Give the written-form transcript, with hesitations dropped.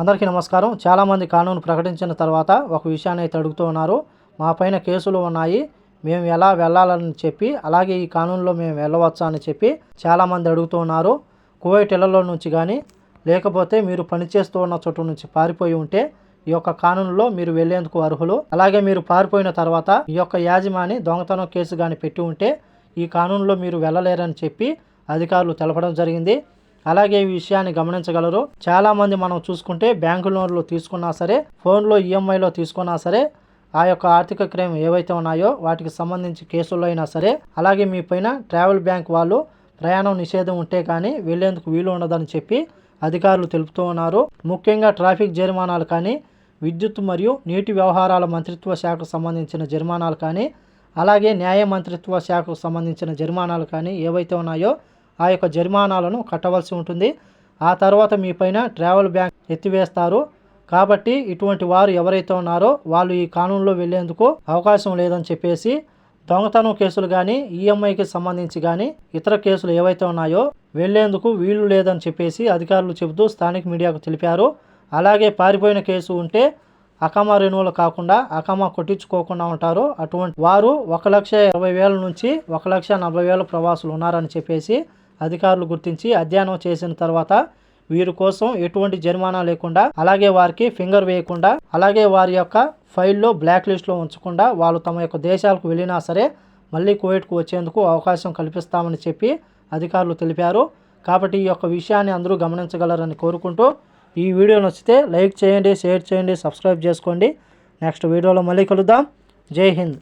అందరికీ నమస్కారం. చాలామంది కానూను ప్రకటించిన తర్వాత ఒక విషయాన్ని అయితే అడుగుతూ ఉన్నారు. మా పైన కేసులు ఉన్నాయి, మేము ఎలా వెళ్ళాలని చెప్పి, అలాగే ఈ కానూనులో మేము వెళ్ళవచ్చా అని చెప్పి చాలామంది అడుగుతూ ఉన్నారు. కువైట్ ఇళ్లలో నుంచి కానీ లేకపోతే మీరు పనిచేస్తూ ఉన్న చోటు నుంచి పారిపోయి ఉంటే ఈ యొక్క కానూనులో మీరు వెళ్లేందుకు అర్హులు. అలాగే మీరు పారిపోయిన తర్వాత ఈ యొక్క యాజమాని దొంగతనం కేసు కానీ పెట్టి ఉంటే ఈ కానూనులో మీరు వెళ్ళలేరని చెప్పి అధికారులు తెలపడం జరిగింది. అలాగే ఈ విషయాన్ని గమనించగలరు. చాలా మంది మనం చూసుకుంటే బ్యాంకు లోన్లు తీసుకున్నా సరే, ఫోన్లో ఈఎంఐలో తీసుకున్నా సరే, ఆ యొక్క ఆర్థిక క్రైమ్ ఏవైతే ఉన్నాయో వాటికి సంబంధించి కేసుల్లో అయినా సరే, అలాగే మీ పైన ట్రావెల్ బ్యాంక్ వాళ్ళు ప్రయాణం నిషేధం ఉంటే కానీ వెళ్లేందుకు వీలు ఉండదని చెప్పి అధికారులు తెలుపుతూ ఉన్నారు. ముఖ్యంగా ట్రాఫిక్ జరిమానాలు కానీ, విద్యుత్ మరియు నీటి వ్యవహారాల మంత్రిత్వ శాఖకు సంబంధించిన జరిమానాలు కానీ, అలాగే న్యాయ మంత్రిత్వ శాఖకు సంబంధించిన జరిమానాలు కానీ ఏవైతే ఉన్నాయో ఆ యొక్క జరిమానాలను కట్టవలసి ఉంటుంది. ఆ తర్వాత మీ పైన ట్రావెల్ బ్యాంక్ ఎత్తివేస్తారు. కాబట్టి ఇటువంటి వారు ఎవరైతే ఉన్నారో వాళ్ళు ఈ కానూనులో వెళ్లేందుకు అవకాశం లేదని చెప్పేసి, దొంగతనం కేసులు కానీ, ఈఎంఐకి సంబంధించి కానీ ఇతర కేసులు ఏవైతే ఉన్నాయో వెళ్లేందుకు వీలు లేదని చెప్పేసి అధికారులు చెబుతూ స్థానిక మీడియాకు తెలిపారు. అలాగే పారిపోయిన కేసు ఉంటే అకామా రెన్యువల్ కాకుండా అకామా కొట్టించుకోకుండా ఉంటారు. అటువంటి వారు 1,20,000 నుంచి 1,40,000 ప్రవాసులు ఉన్నారని చెప్పేసి అధికారులు గుర్తించి అధ్యయనం చేసిన తర్వాత వీరి కోసం ఎటువంటి జరిమానా లేకుండా, అలాగే వారికి ఫింగర్ వేయకుండా, అలాగే వారి యొక్క ఫైల్లో బ్లాక్ లిస్ట్లో ఉంచకుండా వాళ్ళు తమ యొక్క దేశాలకు వెళ్ళినా సరే మళ్ళీ కువైట్కు వచ్చేందుకు అవకాశం కల్పిస్తామని చెప్పి అధికారులు తెలిపారు. కాబట్టి ఈ యొక్క విషయాన్ని అందరూ గమనించగలరని కోరుకుంటూ, ఈ వీడియో నచ్చితే లైక్ చేయండి, షేర్ చేయండి, సబ్స్క్రైబ్ చేసుకోండి. నెక్స్ట్ వీడియోలో మళ్ళీ కలుద్దాం. జై హింద్.